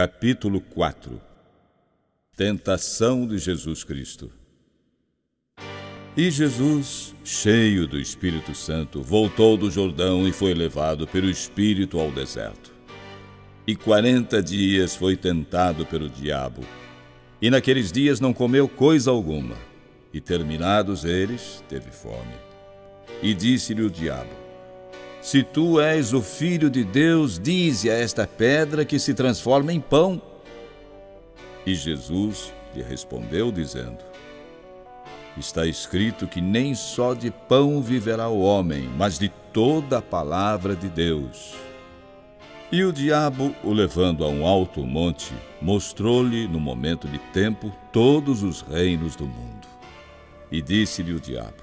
Capítulo 4. Tentação de Jesus Cristo. E Jesus, cheio do Espírito Santo, voltou do Jordão e foi levado pelo Espírito ao deserto. E 40 dias foi tentado pelo diabo. E naqueles dias não comeu coisa alguma. E terminados eles, teve fome. E disse-lhe o diabo: Se tu és o Filho de Deus, dize a esta pedra que se transforma em pão. E Jesus lhe respondeu, dizendo: Está escrito que nem só de pão viverá o homem, mas de toda a palavra de Deus. E o diabo, o levando a um alto monte, mostrou-lhe, no momento de tempo, todos os reinos do mundo. E disse-lhe o diabo: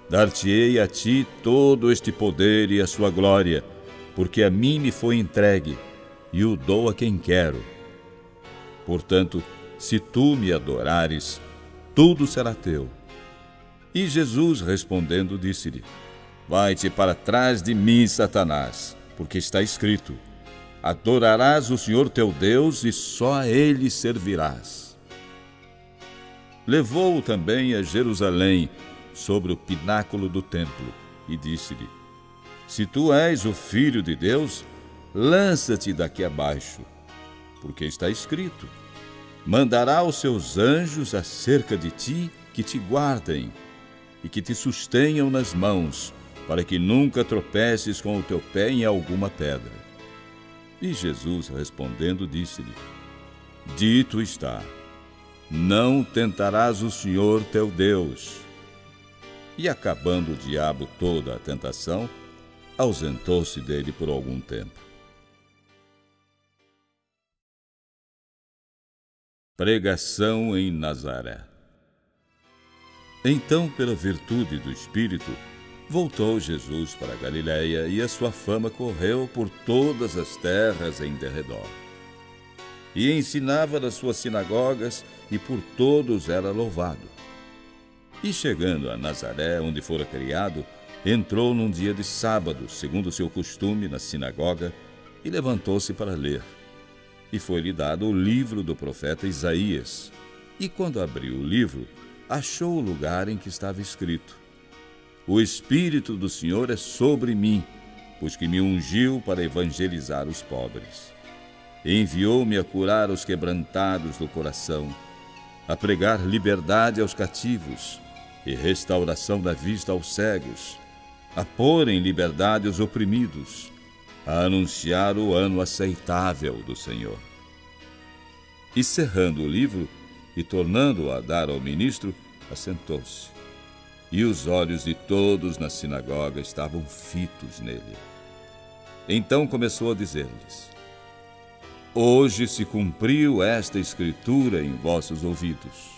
Dar-te-ei a ti todo este poder e a sua glória, porque a mim me foi entregue, e o dou a quem quero. Portanto, se tu me adorares, tudo será teu. E Jesus, respondendo, disse-lhe: Vai-te para trás de mim, Satanás, porque está escrito: Adorarás o Senhor teu Deus e só a Ele servirás. Levou-o também a Jerusalém, sobre o pináculo do templo, e disse-lhe: Se tu és o Filho de Deus, lança-te daqui abaixo, porque está escrito: Mandará os seus anjos acerca de ti, que te guardem e que te sustenham nas mãos, para que nunca tropeces com o teu pé em alguma pedra. E Jesus, respondendo, disse-lhe: Dito está: Não tentarás o Senhor teu Deus. E acabando o diabo toda a tentação, ausentou-se dele por algum tempo. Pregação em Nazaré. Então, pela virtude do Espírito, voltou Jesus para a Galiléia, e a sua fama correu por todas as terras em derredor. E ensinava nas suas sinagogas, e por todos era louvado. E chegando a Nazaré, onde fora criado, entrou num dia de sábado, segundo o seu costume, na sinagoga, e levantou-se para ler. E foi-lhe dado o livro do profeta Isaías. E quando abriu o livro, achou o lugar em que estava escrito: O Espírito do Senhor é sobre mim, pois que me ungiu para evangelizar os pobres. Enviou-me a curar os quebrantados do coração, a pregar liberdade aos cativos e restauração da vista aos cegos, a pôr em liberdade os oprimidos, a anunciar o ano aceitável do Senhor. E cerrando o livro e tornando-o a dar ao ministro, assentou-se. E os olhos de todos na sinagoga estavam fitos nele. Então começou a dizer-lhes: Hoje se cumpriu esta escritura em vossos ouvidos.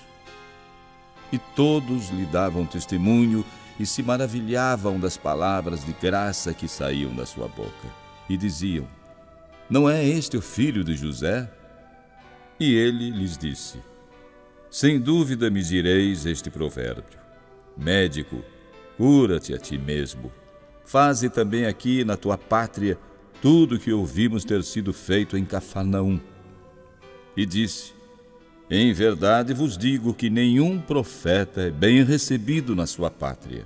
E todos lhe davam testemunho e se maravilhavam das palavras de graça que saíam da sua boca. E diziam: Não é este o filho de José? E ele lhes disse: Sem dúvida me direis este provérbio: Médico, cura-te a ti mesmo. Faze também aqui na tua pátria tudo o que ouvimos ter sido feito em Cafarnaum. E disse: Em verdade vos digo que nenhum profeta é bem recebido na sua pátria.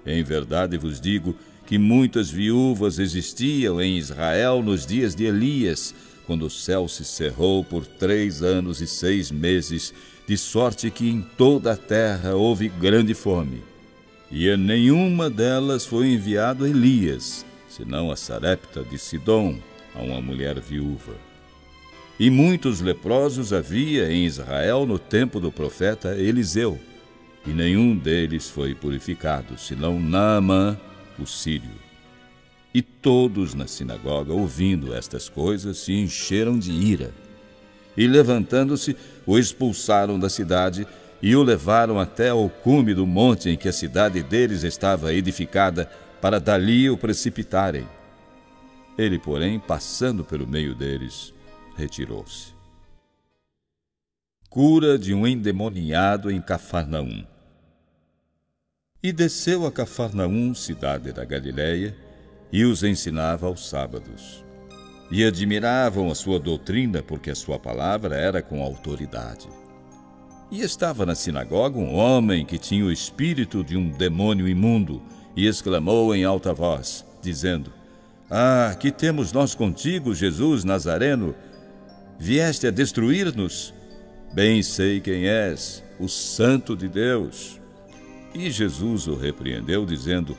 Em verdade vos digo que muitas viúvas existiam em Israel nos dias de Elias, quando o céu se cerrou por 3 anos e 6 meses, de sorte que em toda a terra houve grande fome. E a nenhuma delas foi enviado Elias, senão a Sarepta de Sidom, a uma mulher viúva. E muitos leprosos havia em Israel no tempo do profeta Eliseu, e nenhum deles foi purificado, senão Naamã, o sírio. E todos na sinagoga, ouvindo estas coisas, se encheram de ira. E levantando-se, o expulsaram da cidade e o levaram até ao cume do monte em que a cidade deles estava edificada, para dali o precipitarem. Ele, porém, passando pelo meio deles, retirou-se. Cura de um endemoniado em Cafarnaum. E desceu a Cafarnaum, cidade da Galiléia, e os ensinava aos sábados. e admiravam a sua doutrina, porque a sua palavra era com autoridade. E estava na sinagoga um homem que tinha o espírito de um demônio imundo, e exclamou em alta voz, dizendo: Ah, que temos nós contigo, Jesus Nazareno? Vieste a destruir-nos? Bem sei quem és, o Santo de Deus. E Jesus o repreendeu, dizendo: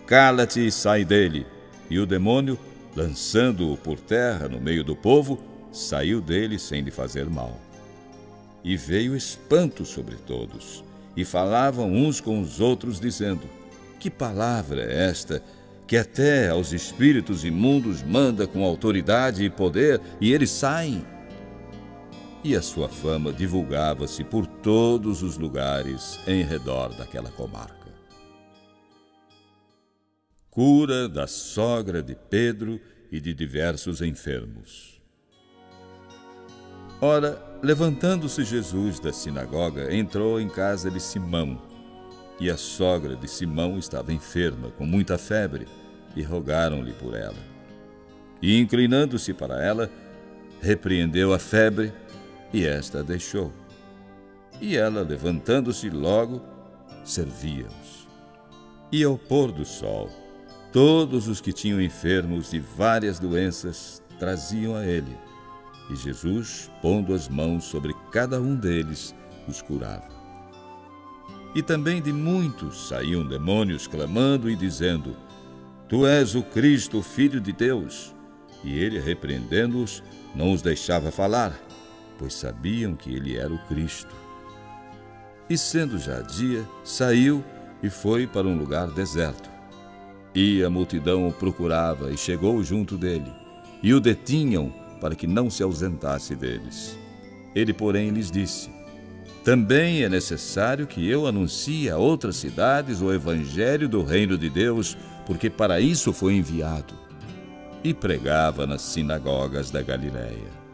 Cala-te e sai dele. E o demônio, lançando-o por terra no meio do povo, saiu dele sem lhe fazer mal. E veio espanto sobre todos, e falavam uns com os outros, dizendo: Que palavra é esta, que até aos espíritos imundos manda com autoridade e poder, e eles saem? E a sua fama divulgava-se por todos os lugares em redor daquela comarca. Cura da sogra de Pedro e de diversos enfermos. Ora, levantando-se Jesus da sinagoga, entrou em casa de Simão. E a sogra de Simão estava enferma, com muita febre, e rogaram-lhe por ela. E, inclinando-se para ela, repreendeu a febre, e esta a deixou. E ela, levantando-se logo, servia-os. E ao pôr do sol, todos os que tinham enfermos de várias doenças traziam a ele. E Jesus, pondo as mãos sobre cada um deles, os curava. E também de muitos saíam demônios, clamando e dizendo: Tu és o Cristo, o Filho de Deus. E ele, repreendendo-os, não os deixava falar, pois sabiam que ele era o Cristo. E sendo já dia, saiu e foi para um lugar deserto. E a multidão o procurava e chegou junto dele, e o detinham para que não se ausentasse deles. Ele, porém, lhes disse: Também é necessário que eu anuncie a outras cidades o evangelho do reino de Deus, porque para isso foi enviado. E pregava nas sinagogas da Galileia.